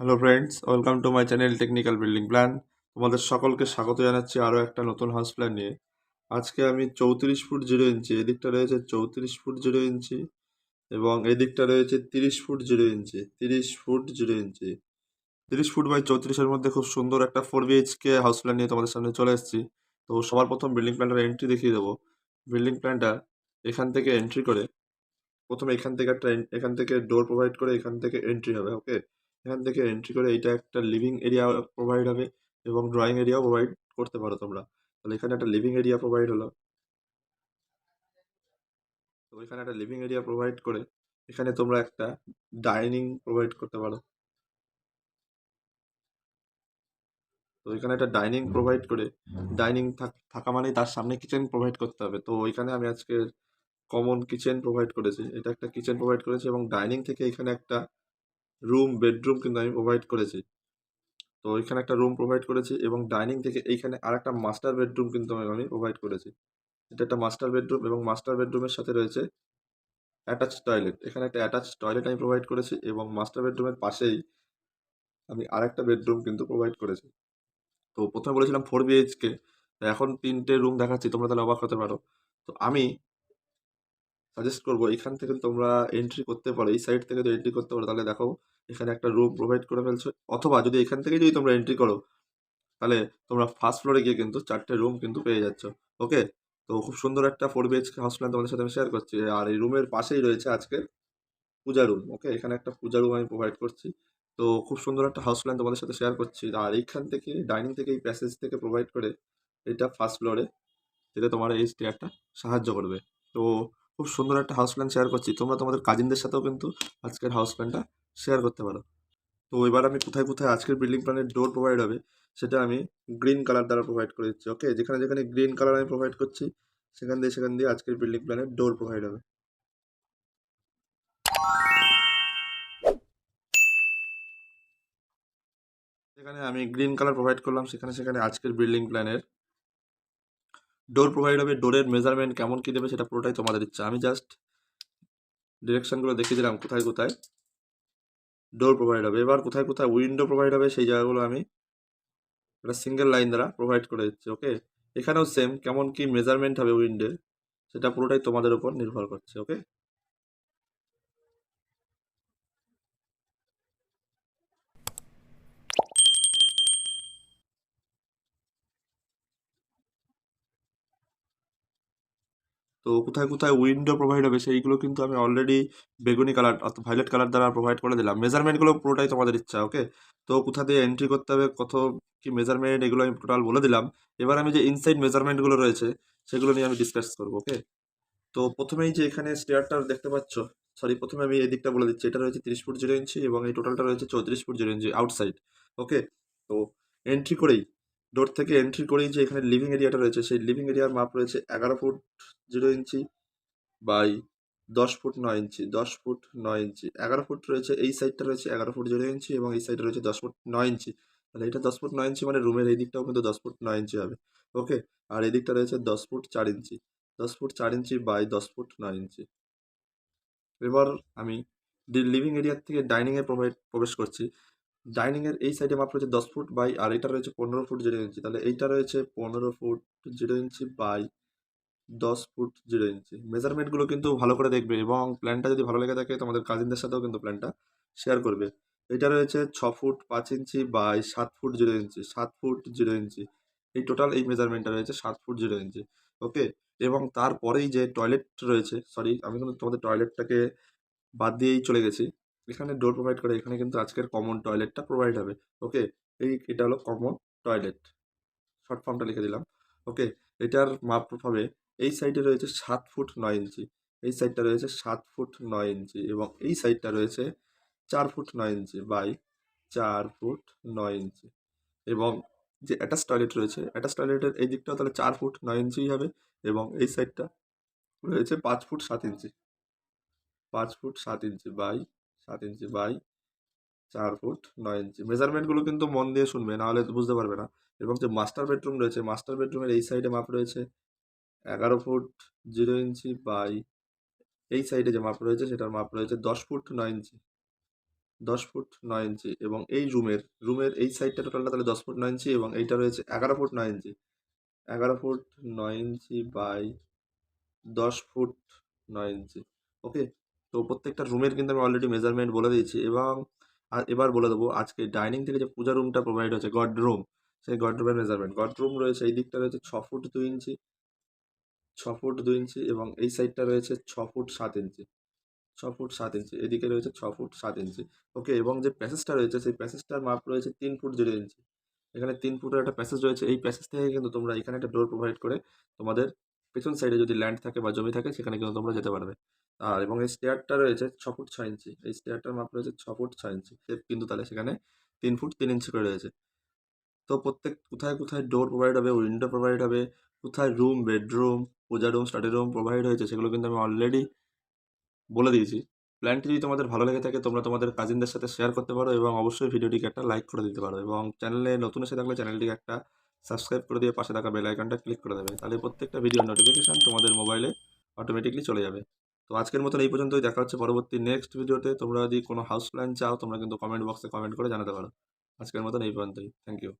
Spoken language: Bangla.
Hello friends, welcome to my channel technical building plan. তোমাদের সকলকে স্বাগত জানাচ্ছি আরও একটা নতুন হাউস প্ল্যান নিয়ে। আজকে আমি 34 ফুট 0 ইঞ্চি, এদিকটা রয়েছে 34 ফুট 0 ইঞ্চি এবং এদিকটা রয়েছে 30 foot 0 inch. 30 foot 0 inch, 30 foot by 34-এর মধ্যে খুব সুন্দর একটা 4 BHK হাউস প্ল্যান নিয়ে তোমাদের সামনে চলে এসেছি। তো সবার প্রথম বিল্ডিং প্ল্যানটার এন্ট্রি দেখিয়ে দেবো। বিল্ডিং প্ল্যানটা এখান থেকে এন্ট্রি করে প্রথমে এখান থেকে ডোর প্রোভাইড করে এখান থেকে এন্ট্রি হবে। ওকে, এখান থেকে এন্ট্রি করে এইটা একটা লিভিং এরিয়া প্রোভাইড হবে এবং ড্রয়িং এরিয়াও প্রোভাইড করতে পারো তোমরা। তাহলে এখানে একটা লিভিং এরিয়া প্রোভাইড হলো। তো এখানে একটা লিভিং এরিয়া প্রোভাইড করে এখানে তোমরা একটা ডাইনিং প্রোভাইড করতে পারো। তো এখানে একটা ডাইনিং প্রোভাইড করে থাকা মানেই তার সামনে কিচেন প্রোভাইড করতে হবে। তো এখানে আমি আজকে কমন কিচেন প্রোভাইড করেছি, এটা একটা কিচেন প্রোভাইড করেছি এবং ডাইনিং থেকে এখানে একটা বেডরুম কিন্তু আমি প্রোভাইড করেছি। তো এখানে একটা রুম প্রোভাইড করেছি এবং ডাইনিং থেকে এইখানে আর একটা মাস্টার বেডরুম কিন্তু আমি প্রোভাইড করেছি। এটা একটা মাস্টার বেডরুম এবং মাস্টার বেডরুমের সাথে রয়েছে অ্যাটাচ টয়লেট। এখানে একটা অ্যাটাচ টয়লেট আমি প্রোভাইড করেছি এবং মাস্টার বেডরুমের পাশেই আমি আরেকটা বেডরুম কিন্তু প্রোভাইড করেছি। তো প্রথমে বলেছিলাম 4 BHK, এখন 3টে রুম দেখাচ্ছি, তোমরা তাহলে অবাক হতে পারো। তো আমি সাজেস্ট করবো এখান থেকে তোমরা এন্ট্রি করতে পারো, এই সাইড থেকে যদি এন্ট্রি করতে পারো তাহলে দেখো এখানে একটা রুম প্রোভাইড করে ফেলছো। অথবা যদি এখান থেকে যদি তোমরা এন্ট্রি করো তাহলে তোমরা ফার্স্ট ফ্লোরে গিয়ে কিন্তু 4টে রুম কিন্তু পেয়ে যাচ্ছ। ওকে, তো খুব সুন্দর একটা 4 BHK হাউস প্ল্যান তোমাদের সাথে আমি শেয়ার করছি। আর এই রুমের পাশেই রয়েছে আজকে পূজা রুম। ওকে, এখানে একটা পূজা রুম আমি প্রোভাইড করছি। তো খুব সুন্দর একটা হাউস প্ল্যান তোমাদের সাথে শেয়ার করছি। আর এইখান থেকে ডাইনিং থেকে এই প্যাসেজ থেকে প্রোভাইড করে এটা ফার্স্ট ফ্লোরে যেটা তোমার এই স্টেয়ারটা সাহায্য করবে। তো খুব সুন্দর একটা হাউস প্ল্যান শেয়ার করছি, তোমরা তোমাদের কাজিনদের সাথেও কিন্তু আজকের হাউস প্ল্যানটা শেয়ার করতে পারো। তো এবার আমি কোথায় কোথায় আজকের বিল্ডিং প্ল্যানের ডোর প্রোভাইড হবে সেটা আমি গ্রিন কালার দ্বারা প্রোভাইড করে দিচ্ছি। ওকে, যেখানে যেখানে গ্রিন কালার আমি প্রোভাইড করছি সেখান দিয়ে আজকের বিল্ডিং প্ল্যানের ডোর প্রোভাইড হবে। যেখানে আমি গ্রিন কালার প্রোভাইড করলাম সেখানে সেখানে আজকের বিল্ডিং প্ল্যানের ডোর প্রোভাইড হবে। ডোরের মেজারমেন্ট কেমন কী দেবে সেটা পুরোটাই তোমাদের ইচ্ছা, আমি জাস্ট ডিরেকশনগুলো দেখিয়ে দিলাম কোথায় কোথায় ডোর প্রোভাইড হবে। এবার কোথায় কোথায় উইন্ডো প্রোভাইড হবে সেই জায়গাগুলো আমি একটা সিঙ্গেল লাইন দ্বারা প্রোভাইড করে দিচ্ছি। ওকে, এখানেও সেম কেমন কি মেজারমেন্ট হবে উইন্ডোর সেটা পুরোটাই তোমাদের উপর নির্ভর করছে। ওকে, তো কোথায় কোথায় উইন্ডো প্রোভাইড হবে সেইগুলো কিন্তু আমি অলরেডি বেগুনি কালার অর্থাৎ ভায়োলেট কালার দ্বারা প্রোভাইড করে দিলাম। মেজারমেন্টগুলো পুরোটাই তোমাদের ইচ্ছা। ওকে, তো কোথা দিয়ে এন্ট্রি করতে হবে, কত কি মেজারমেন্ট, এগুলো আমি টোটাল বলে দিলাম। এবার আমি যে ইনসাইড মেজারমেন্টগুলো রয়েছে সেগুলো নিয়ে আমি ডিসকাস করবো। ওকে, তো প্রথমেই যে এখানে স্টেয়ারটা দেখতে পাচ্ছ, সরি প্রথমে আমি এই দিকটা বলে দিচ্ছি, এটা রয়েছে 30 ফুট 0 ইঞ্চি এবং এই টোটালটা রয়েছে 34 ফুট 0 ইঞ্চি আউটসাইড। ওকে, তো এন্ট্রি করেই ডোর থেকে এন্ট্রি করেই যে এখানে লিভিং এরিয়াটা রয়েছে সেই লিভিং এরিয়ার মাপ রয়েছে 11 foot 0 inch by 10 foot 9 inch. 10 foot 9 inch, 11 foot রয়েছে, এই সাইডটা রয়েছে 11 ফুট 0 ইঞ্চি এবং এই সাইডে রয়েছে 10 ফুট 9 ইঞ্চি। তাহলে এটা 10 ফুট 9 ইঞ্চি মানে রুমের এই দিকটাও কিন্তু 10 ফুট 9 ইঞ্চি হবে। ওকে, আর এই দিকটা রয়েছে 10 foot 4 inch. 10 foot 4 inch by 10 foot 9 inch. এবার আমি লিভিং এরিয়ার থেকে ডাইনিংয়ে প্রবেশ করছি। ডাইনিংয়ের এই সাইডে মাপ রয়েছে 10 ফুট বাই, আর এটা রয়েছে 15 ফুট 0 ইঞ্চি। তাহলে এইটা রয়েছে 15 ফুট 0 ইঞ্চি বাই 10 ফুট 0 ইঞ্চি। মেজারমেন্টগুলো কিন্তু ভালো করে দেখবে এবং প্ল্যানটা যদি ভালো লেগে থাকে তোমাদের কাজিনদের সাথেও কিন্তু প্ল্যানটা শেয়ার করবে। এটা রয়েছে 6 foot 5 inch by 7 foot 0 inch. 7 foot 0 inch, এই টোটাল এই মেজারমেন্টটা রয়েছে 7 ফুট 0 ইঞ্চি। ওকে, এবং তারপরেই যে টয়লেট রয়েছে, সরি আমি কিন্তু তোমাদের টয়লেটটাকে বাদ দিয়েই চলে গেছি। এখানে ডোর প্রোভাইড করে এখানে কিন্তু আজকের কমন টয়লেটটা প্রোভাইড হবে। ওকে, এটা হলো কমন টয়লেট, শর্ট ফর্মটা লিখে দিলাম। ওকে, এটার মাপ হবে এই সাইডে রয়েছে 7 ফুট 9 ইঞ্চি, এই সাইডটা রয়েছে 7 ফুট 9 ইঞ্চি এবং এই সাইডটা রয়েছে 4 ফুট 9 ইঞ্চি বাই 4 ফুট 9 ইঞ্চি। এবং যে অ্যাটাচ টয়লেট রয়েছে অ্যাটাচ টয়লেটের এই দিকটাও তাহলে 4 ফুট 9 ইঞ্চিই হবে এবং এই সাইডটা রয়েছে 5 foot 7 inch. 5 foot 7 inch by 7 inch by 4 foot 9 inch. মেজারমেন্টগুলো কিন্তু মন দিয়ে শুনবে, নাহলে বুঝতে পারবে না। এবং যে মাস্টার বেডরুম রয়েছে মাস্টার বেডরুমের এই সাইডে মাপ রয়েছে 11 ফুট 0 ইঞ্চি বাই এই সাইডে যে মাপ রয়েছে সেটার মাপ রয়েছে 10 ফুট 9 ইঞ্চি। 10 ফুট 9 ইঞ্চি, এবং এই রুমের এই সাইডটা টোটালটা তাহলে 10 ফুট 9 ইঞ্চি, এবং এইটা রয়েছে 11 foot 9 inch. 11 foot 9 inch by 10 foot 9 inch. Okay, তো প্রত্যেকটা রুমের কিন্তু আমি অলরেডি মেজারমেন্ট বলে দিয়েছি, এবং এবার বলে দেবো আজকে ডাইনিং থেকে যে পূজা রুমটা প্রোভাইড হয়েছে গড রুম, সেই গড রুমের মেজারমেন্ট। গড রুম রয়েছে এই দিকটা রয়েছে 6 ফুট 2 ইঞ্চি, 6 ফুট 2 ইঞ্চি, এবং এই সাইডটা রয়েছে 6 ফুট 7 ইঞ্চি, 6 ফুট 7 ইঞ্চি, এদিকে রয়েছে 6 ফুট 7 ইঞ্চি। ওকে, এবং যে প্যাসেজটা রয়েছে সেই প্যাসেজটার মাপ রয়েছে 3 ফুট 0 ইঞ্চি। এখানে 3 ফুটের একটা প্যাসেজ রয়েছে, এই প্যাসেজ থেকে কিন্তু তোমরা এখানে একটা ডোর প্রোভাইড করে তোমাদের পেছন সাইডে যদি ল্যান্ড থাকে বা জমি থাকে সেখানে কিন্তু তোমরা যেতে পারবে। আর এবং এই স্টেয়ারটা রয়েছে 6 ফুট 6 ইঞ্চি, এই স্টেয়ারটার মাপ রয়েছে 6 ফুট 6 ইঞ্চি, কিন্তু তাহলে সেখানে 3 ফুট 3 ইঞ্চি করে রয়েছে। তো প্রত্যেক কোথায় কোথায় ডোর প্রোভাইড হবে, উইন্ডো প্রোভাইড হবে, কোথায় রুম, বেডরুম, পূজা রুম, স্টাডি রুম প্রোভাইড হয়েছে সেগুলো কিন্তু আমি অলরেডি বলে দিয়েছি। প্ল্যানটি যদি তোমাদের ভালো লেগে থাকে তোমরা তোমাদের কাজিনদের সাথে শেয়ার করতে পারো, এবং অবশ্যই ভিডিওটিকে একটা লাইক করে দিতে পারো, এবং চ্যানেলে নতুন এসে থাকলে চ্যানেলটিকে একটা সাবস্ক্রাইব করে দিয়ে পাশে থাকা বেল আইকনটা ক্লিক করে দেবে, তাহলে প্রত্যেকটা ভিডিওর নোটিফিকেশান তোমাদের মোবাইলে অটোমেটিকলি চলে যাবে। তো আজকের মতন এই পর্যন্তই, দেখা হচ্ছে পরবর্তী নেক্সট ভিডিওতে। তোমরা যদি কোনো হাউস প্ল্যান চাও তোমরা কিন্তু কমেন্ট বক্সে কমেন্ট করে জানাতে পারো। আজকের মতন এই পর্যন্তই, থ্যাংক ইউ।